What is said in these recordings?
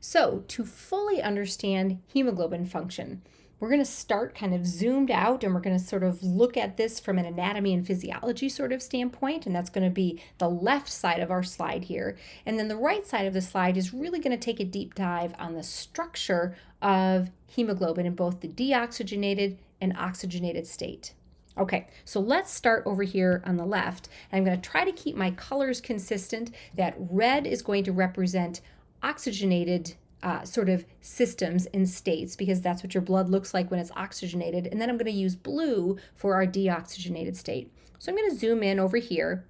So to fully understand hemoglobin function, we're going to start kind of zoomed out and we're going to sort of look at this from an anatomy and physiology sort of standpoint, and that's going to be the left side of our slide here. And then the right side of the slide is really going to take a deep dive on the structure of hemoglobin in both the deoxygenated and oxygenated state. Okay, so let's start over here on the left. And I'm going to try to keep my colors consistent. That red is going to represent oxygenated sort of systems and states, because that's what your blood looks like when it's oxygenated. And then I'm going to use blue for our deoxygenated state. So I'm going to zoom in over here,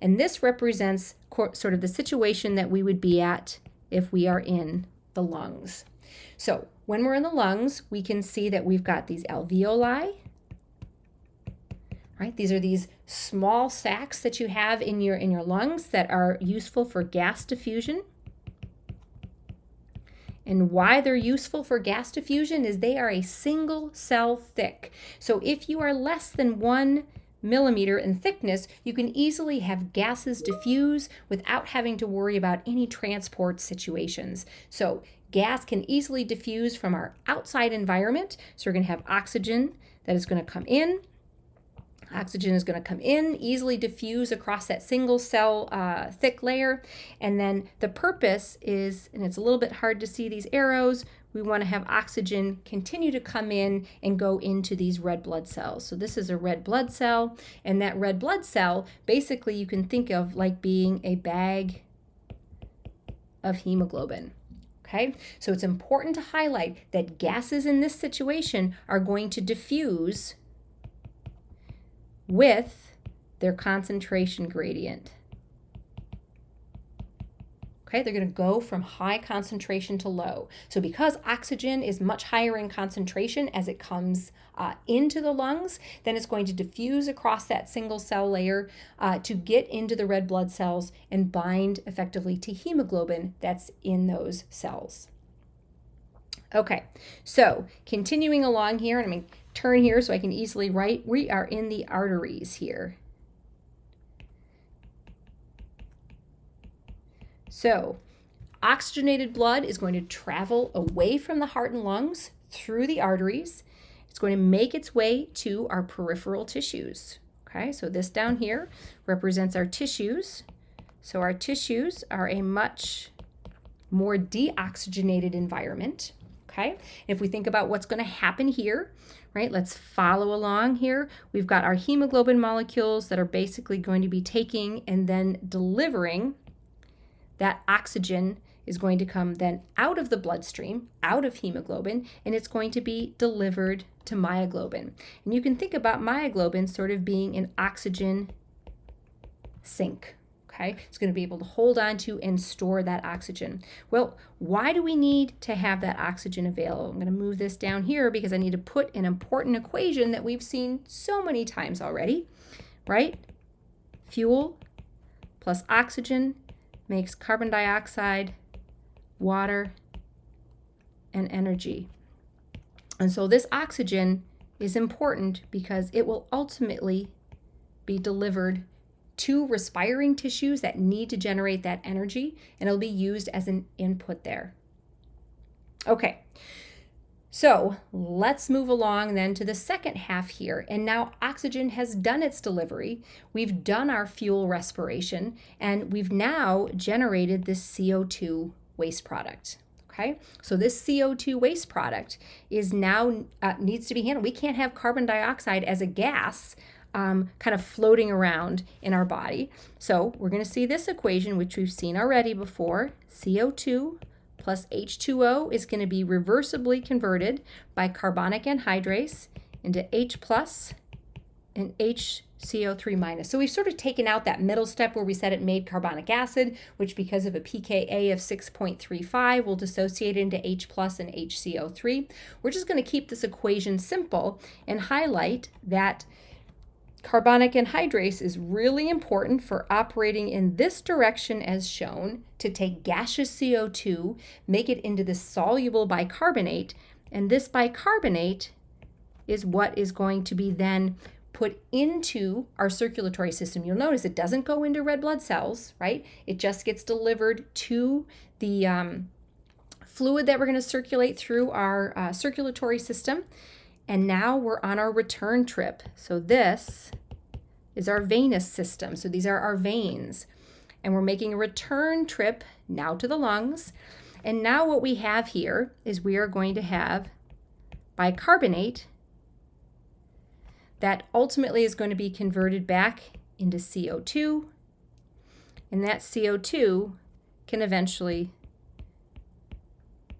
and this represents sort of the situation that we would be at if we are in the lungs. So when we're in the lungs, we can see that we've got these alveoli. Right? These are these small sacs that you have in your lungs that are useful for gas diffusion. And why they're useful for gas diffusion is they are a single cell thick. So if you are less than 1 millimeter in thickness, you can easily have gases diffuse without having to worry about any transport situations. So gas can easily diffuse from our outside environment. So we're going to have oxygen that is going to come in. Oxygen is going to come in, easily diffuse across that single cell thick layer. And then the purpose is, and it's a little bit hard to see these arrows, we want to have oxygen continue to come in and go into these red blood cells. So this is a red blood cell, and that red blood cell, basically you can think of like being a bag of hemoglobin. Okay, so it's important to highlight that gases in this situation are going to diffuse with their concentration gradient. Okay, they're going to go from high concentration to low. So because oxygen is much higher in concentration as it comes into the lungs, then it's going to diffuse across that single cell layer to get into the red blood cells and bind effectively to hemoglobin that's in those cells. Okay, so continuing along here, and I'm going to turn here so I can easily write. We are in the arteries here. So oxygenated blood is going to travel away from the heart and lungs through the arteries. It's going to make its way to our peripheral tissues. Okay, so this down here represents our tissues. So our tissues are a much more deoxygenated environment. Okay, if we think about what's going to happen here, right, let's follow along here. We've got our hemoglobin molecules that are basically going to be taking and then delivering. That oxygen is going to come then out of the bloodstream, out of hemoglobin, and it's going to be delivered to myoglobin. And you can think about myoglobin sort of being an oxygen sink. Okay, it's going to be able to hold on to and store that oxygen. Well, why do we need to have that oxygen available? I'm going to move this down here because I need to put an important equation that we've seen so many times already, right? Fuel plus oxygen makes carbon dioxide, water, and energy. And so this oxygen is important because it will ultimately be delivered to respiring tissues that need to generate that energy, and it'll be used as an input there. Okay, so let's move along then to the second half here. And now oxygen has done its delivery. We've done our fuel respiration, and we've now generated this CO2 waste product. Okay, so this CO2 waste product is now needs to be handled. We can't have carbon dioxide as a gas kind of floating around in our body. So we're going to see this equation, which we've seen already before. CO2 plus H2O is going to be reversibly converted by carbonic anhydrase into H plus and HCO3 minus. So we've sort of taken out that middle step where we said it made carbonic acid, which because of a pKa of 6.35 will dissociate into H plus and HCO3. We're just going to keep this equation simple and highlight that carbonic anhydrase is really important for operating in this direction as shown, to take gaseous CO2, make it into this soluble bicarbonate, and this bicarbonate is what is going to be then put into our circulatory system. You'll notice it doesn't go into red blood cells, right? It just gets delivered to the fluid that we're going to circulate through our circulatory system. And now we're on our return trip. So this is our venous system. So these are our veins. And we're making a return trip now to the lungs. And now what we have here is we are going to have bicarbonate that ultimately is going to be converted back into CO2. And that CO2 can eventually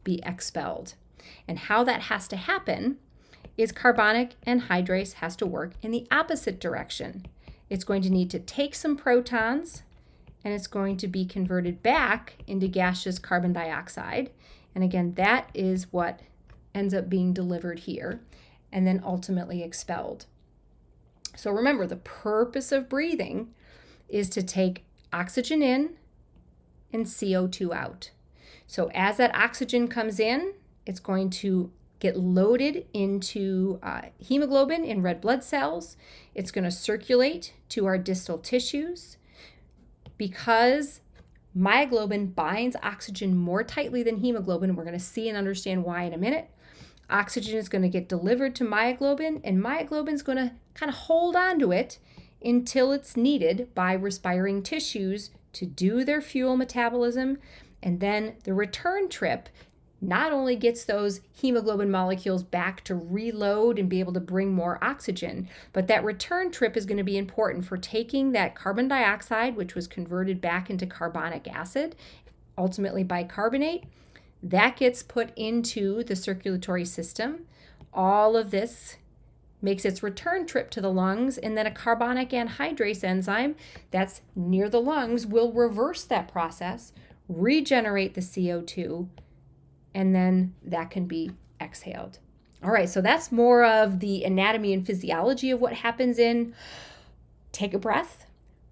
be expelled. And how that has to happen is carbonic anhydrase has to work in the opposite direction. It's going to need to take some protons and it's going to be converted back into gaseous carbon dioxide. And again, that is what ends up being delivered here and then ultimately expelled. So remember, the purpose of breathing is to take oxygen in and CO2 out. So as that oxygen comes in, it's going to get loaded into hemoglobin in red blood cells. It's going to circulate to our distal tissues. Because myoglobin binds oxygen more tightly than hemoglobin, we're going to see and understand why in a minute. Oxygen is going to get delivered to myoglobin, and myoglobin is going to kind of hold on to it until it's needed by respiring tissues to do their fuel metabolism. And then the return trip not only gets those hemoglobin molecules back to reload and be able to bring more oxygen, but that return trip is going to be important for taking that carbon dioxide, which was converted back into carbonic acid, ultimately bicarbonate. That gets put into the circulatory system. All of this makes its return trip to the lungs, and then a carbonic anhydrase enzyme that's near the lungs will reverse that process, regenerate the CO2, and then that can be exhaled. All right, so that's more of the anatomy and physiology of what happens in. Take a breath.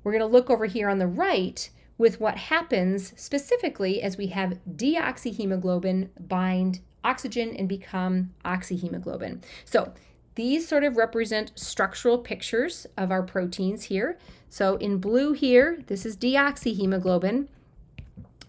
We're going to look over here on the right with what happens specifically as we have deoxyhemoglobin bind oxygen and become oxyhemoglobin. So these sort of represent structural pictures of our proteins here. So in blue here, this is deoxyhemoglobin.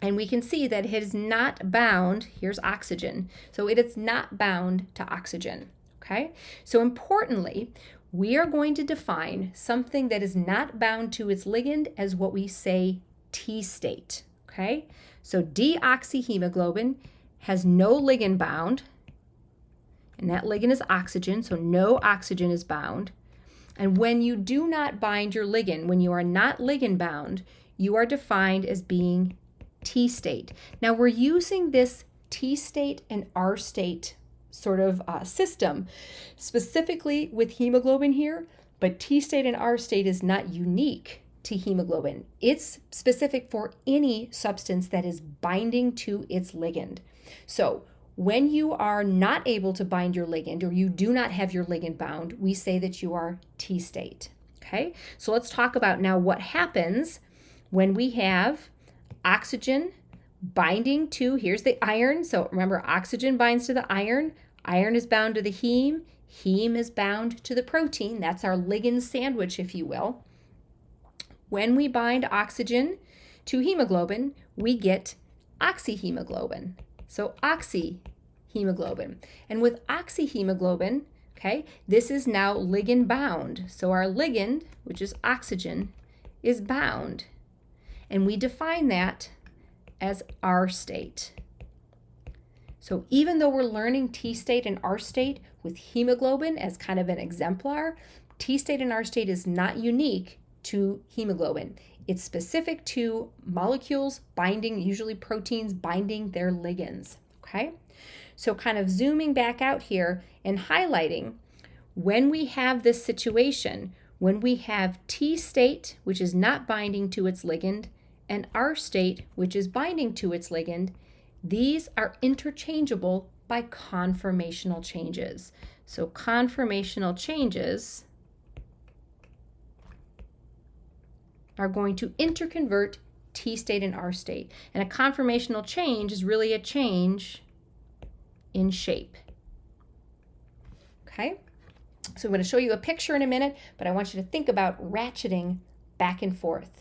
And we can see that it is not bound, here's oxygen, so it is not bound to oxygen, okay? So importantly, we are going to define something that is not bound to its ligand as what we say T state, okay? So deoxyhemoglobin has no ligand bound, and that ligand is oxygen, so no oxygen is bound. And when you do not bind your ligand, when you are not ligand bound, you are defined as being T state. Now we're using this T state and R state sort of system specifically with hemoglobin here, but T state and R state is not unique to hemoglobin. It's specific for any substance that is binding to its ligand. So when you are not able to bind your ligand or you do not have your ligand bound, we say that you are T state. Okay, so let's talk about now what happens when we have oxygen binding to, here's the iron. So remember, oxygen binds to the iron. Iron is bound to the heme. Heme is bound to the protein. That's our ligand sandwich, if you will. When we bind oxygen to hemoglobin, we get oxyhemoglobin. So oxyhemoglobin. And with oxyhemoglobin, okay, this is now ligand bound. So our ligand, which is oxygen, is bound. And we define that as R state. So even though we're learning T state and R state with hemoglobin as kind of an exemplar, T state and R state is not unique to hemoglobin. It's specific to molecules binding, usually proteins binding their ligands, okay? So kind of zooming back out here and highlighting, when we have this situation, when we have T state, which is not binding to its ligand, and R state, which is binding to its ligand, these are interchangeable by conformational changes. So conformational changes are going to interconvert T state and R state. And a conformational change is really a change in shape. Okay? So I'm going to show you a picture in a minute, but I want you to think about ratcheting back and forth.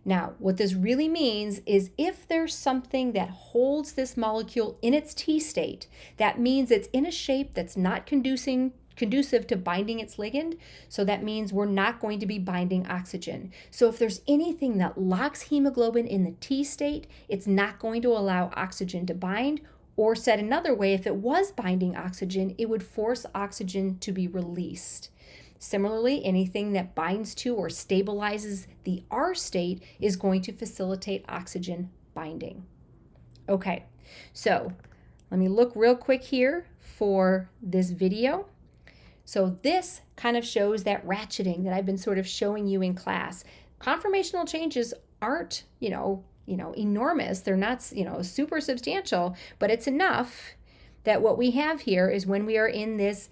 Now, what this really means is if there's something that holds this molecule in its T state, that means it's in a shape that's not conducive to binding its ligand. So that means we're not going to be binding oxygen. So if there's anything that locks hemoglobin in the T state, it's not going to allow oxygen to bind. Or said another way, if it was binding oxygen, it would force oxygen to be released. Similarly, anything that binds to or stabilizes the R state is going to facilitate oxygen binding. Okay, so let me look real quick here for this video. So this kind of shows that ratcheting that I've been sort of showing you in class. Conformational changes aren't, enormous. They're not, super substantial, but it's enough that what we have here is when we are in this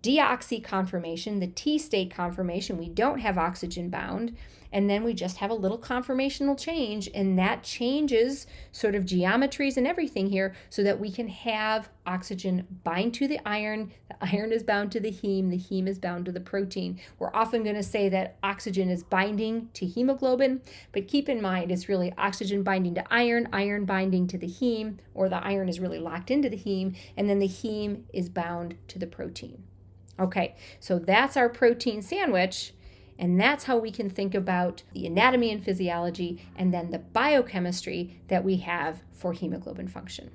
deoxy conformation, the T state conformation, we don't have oxygen bound, and then we just have a little conformational change, and that changes sort of geometries and everything here so that we can have oxygen bind to the iron is bound to the heme is bound to the protein. We're often going to say that oxygen is binding to hemoglobin, but keep in mind it's really oxygen binding to iron binding to the heme, or the iron is really locked into the heme, and then the heme is bound to the protein. Okay, so that's our protein sandwich, and that's how we can think about the anatomy and physiology and then the biochemistry that we have for hemoglobin function.